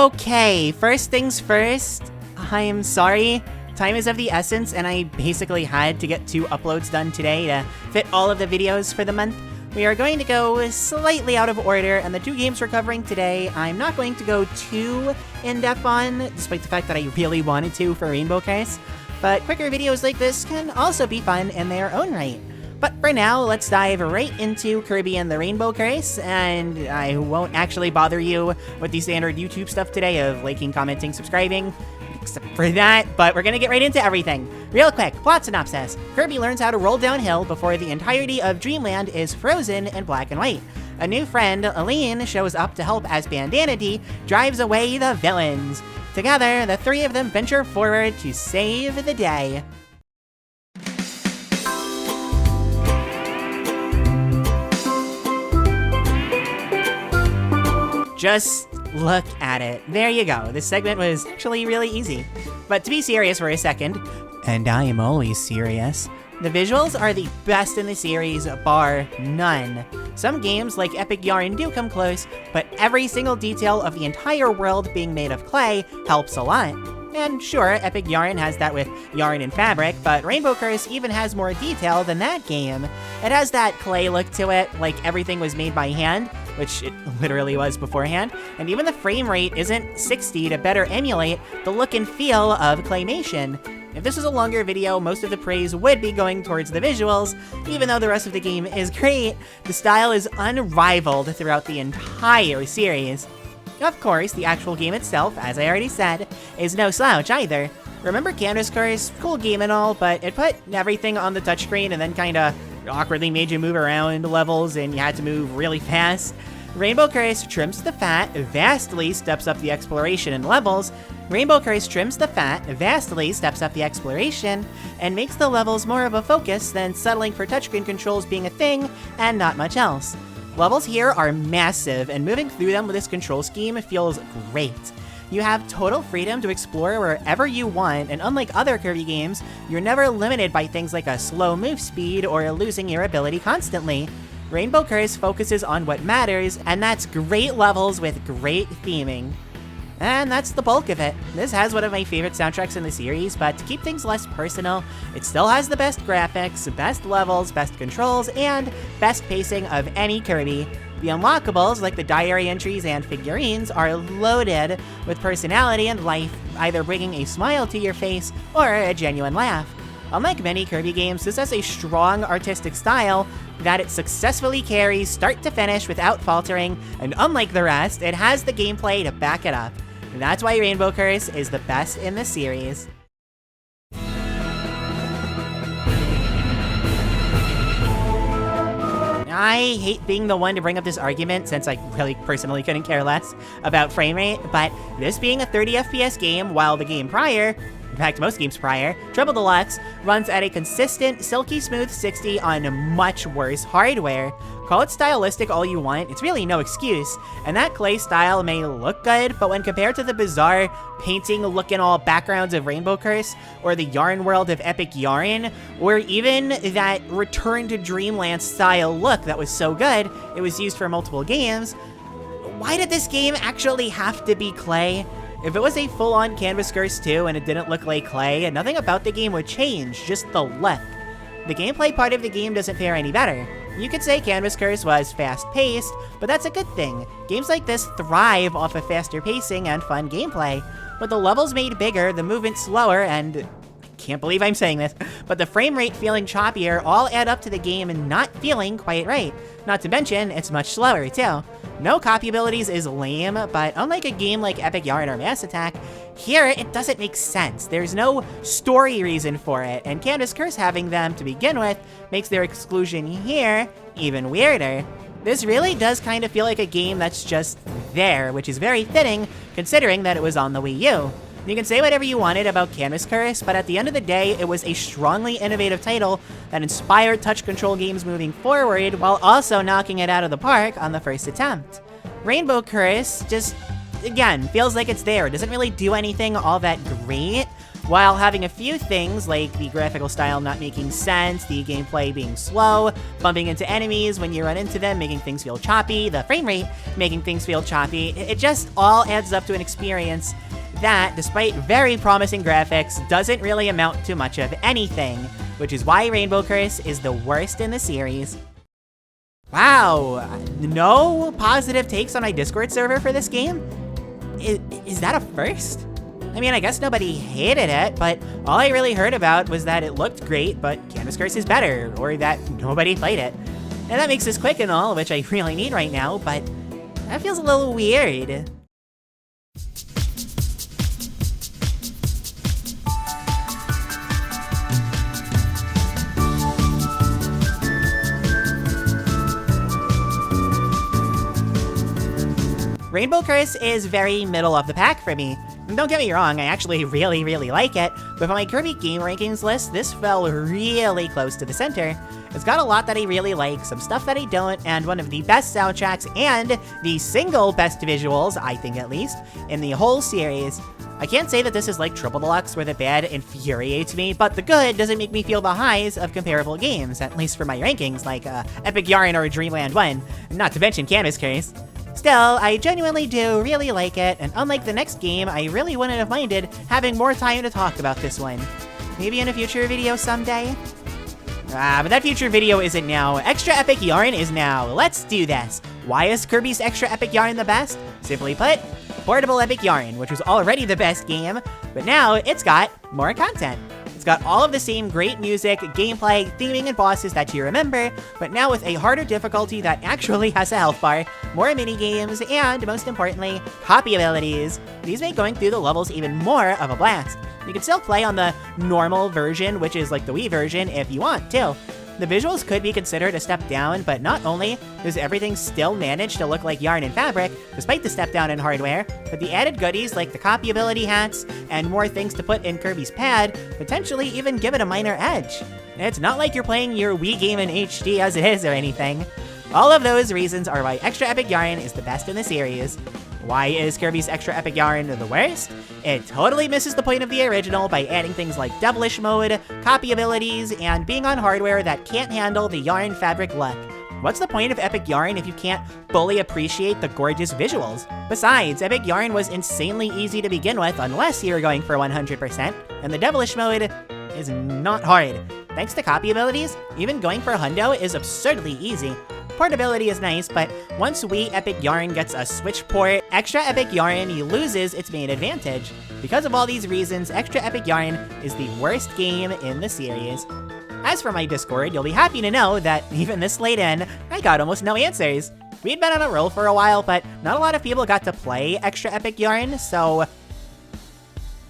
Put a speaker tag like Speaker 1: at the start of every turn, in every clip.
Speaker 1: Okay, first things first, I am sorry. Time is of the essence, and I basically had to get 2 uploads done today to fit all of the videos for the month. We are going to go slightly out of order, and the 2 games we're covering today, I'm not going to go too in-depth on, despite the fact that I really wanted to for Rainbow Curse. But quicker videos like this can also be fun in their own right. But for now, let's dive right into Kirby and the Rainbow Curse, and I won't actually bother you with the standard YouTube stuff today of liking, commenting, subscribing, except for that, but we're gonna get right into everything. Real quick, plot synopsis. Kirby learns how to roll downhill before the entirety of Dreamland is frozen in black and white. A new friend, Aline, shows up to help as Bandana D drives away the villains. Together, the 3 of them venture forward to save the day. Just look at it. There you go. This segment was actually really easy. But to be serious for a second, and I am always serious, the visuals are the best in the series, bar none. Some games, like Epic Yarn, do come close, but every single detail of the entire world being made of clay helps a lot. And sure, Epic Yarn has that with yarn and fabric, but Rainbow Curse even has more detail than that game. It has that clay look to it, like everything was made by hand, which it literally was beforehand, and even the frame rate isn't 60 to better emulate the look and feel of claymation. If this was a longer video, most of the praise would be going towards the visuals. Even though the rest of the game is great, the style is unrivaled throughout the entire series. Of course, the actual game itself, as I already said, is no slouch either. Remember Canvas Curse? Cool game and all, but it put everything on the touchscreen and then kinda awkwardly made you move around levels and you had to move really fast. Rainbow Curse trims the fat, vastly steps up the exploration and levels. Rainbow Curse trims the fat, vastly steps up the exploration, and makes the levels more of a focus than settling for touchscreen controls being a thing and not much else. Levels here are massive, and moving through them with this control scheme feels great. You have total freedom to explore wherever you want, and unlike other Kirby games, you're never limited by things like a slow move speed or losing your ability constantly. Rainbow Curse focuses on what matters, and that's great levels with great theming. And that's the bulk of it. This has one of my favorite soundtracks in the series, but to keep things less personal, it still has the best graphics, best levels, best controls, and best pacing of any Kirby. The unlockables, like the diary entries and figurines, are loaded with personality and life, either bringing a smile to your face or a genuine laugh. Unlike many Kirby games, this has a strong artistic style that it successfully carries start to finish without faltering, and unlike the rest, it has the gameplay to back it up. And that's why Rainbow Curse is the best in the series. I hate being the one to bring up this argument since I really personally couldn't care less about frame rate, but this being a 30 FPS game while the game prior, in fact most games prior, Treble Deluxe, runs at a consistent silky smooth 60 on much worse hardware. Call it stylistic all you want, it's really no excuse, and that clay style may look good, but when compared to the bizarre painting-looking all backgrounds of Rainbow Curse, or the yarn world of Epic Yarn, or even that Return to Dreamland style look that was so good it was used for multiple games, why did this game actually have to be clay? If it was a full-on Canvas Curse 2 and it didn't look like clay, nothing about the game would change, just the look. The gameplay part of the game doesn't fare any better. You could say Canvas Curse was fast-paced, but that's a good thing. Games like this thrive off of faster pacing and fun gameplay. With the levels made bigger, the movement slower, and I can't believe I'm saying this, but the frame rate feeling choppier all add up to the game not feeling quite right. Not to mention, it's much slower too. No copy abilities is lame, but unlike a game like Epic Yarn or Mass Attack, here it doesn't make sense. There's no story reason for it, and Canvas Curse having them to begin with makes their exclusion here even weirder. This really does kind of feel like a game that's just there, which is very fitting considering that it was on the Wii U. You can say whatever you wanted about Canvas Curse, but at the end of the day, it was a strongly innovative title that inspired touch control games moving forward while also knocking it out of the park on the first attempt. Rainbow Curse just, again, feels like it's there. It doesn't really do anything all that great, while having a few things like the graphical style not making sense, the gameplay being slow, bumping into enemies when you run into them, making things feel choppy, the frame rate making things feel choppy. It just all adds up to an experience that, despite very promising graphics, doesn't really amount to much of anything, which is why Rainbow Curse is the worst in the series. Wow, no positive takes on my Discord server for this game? Is that a first? I mean, I guess nobody hated it, but all I really heard about was that it looked great, but Canvas Curse is better, or that nobody played it. And that makes this quick and all, which I really need right now, but that feels a little weird. Rainbow Curse is very middle of the pack for me. And don't get me wrong, I actually really like it, but for my Kirby game rankings list, this fell really close to the center. It's got a lot that I really like, some stuff that I don't, and one of the best soundtracks and the single best visuals, I think at least, in the whole series. I can't say that this is like Triple Deluxe where the bad infuriates me, but the good doesn't make me feel the highs of comparable games, at least for my rankings, like Epic Yarn or Dreamland 1, not to mention Canvas Curse. Still, I genuinely do really like it, and unlike the next game, I really wouldn't have minded having more time to talk about this one. Maybe in a future video someday? But that future video isn't now. Extra Epic Yarn is now. Let's do this. Why is Kirby's Extra Epic Yarn the best? Simply put, Portable Epic Yarn, which was already the best game, but now it's got more content. It's got all of the same great music, gameplay, theming, and bosses that you remember, but now with a harder difficulty that actually has a health bar, more minigames, and most importantly, copy abilities. These make going through the levels even more of a blast. You can still play on the normal version, which is like the Wii version, if you want to. The visuals could be considered a step down, but not only does everything still manage to look like yarn and fabric, despite the step down in hardware, but the added goodies like the copy ability hats and more things to put in Kirby's pad potentially even give it a minor edge. It's not like you're playing your Wii game in HD as it is or anything. All of those reasons are why Extra Epic Yarn is the best in the series. Why is Kirby's Extra Epic Yarn the worst? It totally misses the point of the original by adding things like Devilish Mode, copy abilities, and being on hardware that can't handle the yarn fabric look. What's the point of Epic Yarn if you can't fully appreciate the gorgeous visuals? Besides, Epic Yarn was insanely easy to begin with unless you were going for 100%, and the Devilish Mode is not hard. Thanks to copy abilities, even going for Hundo is absurdly easy. Portability is nice, but once Wii Epic Yarn gets a Switch port, Extra Epic Yarn loses its main advantage. Because of all these reasons, Extra Epic Yarn is the worst game in the series. As for my Discord, you'll be happy to know that even this late in, I got almost no answers. We'd been on a roll for a while, but not a lot of people got to play Extra Epic Yarn, so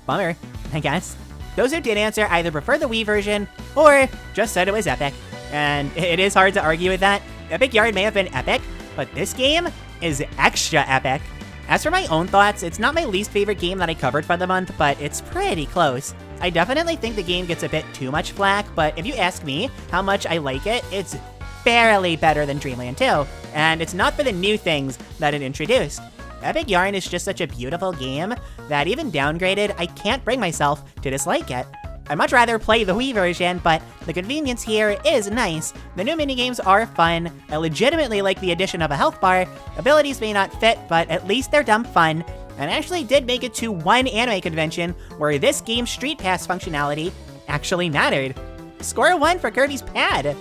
Speaker 1: bummer, I guess. Those who did answer either prefer the Wii version or just said it was epic. And it is hard to argue with that. Epic Yarn may have been epic, but this game is extra epic. As for my own thoughts, it's not my least favorite game that I covered for the month, but it's pretty close. I definitely think the game gets a bit too much flack, but if you ask me how much I like it, it's barely better than Dreamland 2, and it's not for the new things that it introduced. Epic Yarn is just such a beautiful game that even downgraded, I can't bring myself to dislike it. I'd much rather play the Wii version, but the convenience here is nice. The new minigames are fun. I legitimately like the addition of a health bar. Abilities may not fit, but at least they're dumb fun. And I actually did make it to one anime convention where this game's Street Pass functionality actually mattered. Score 1 for Kirby's pad.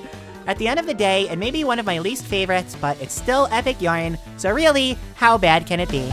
Speaker 1: At the end of the day, it may be one of my least favorites, but it's still Epic Yarn, so really, how bad can it be?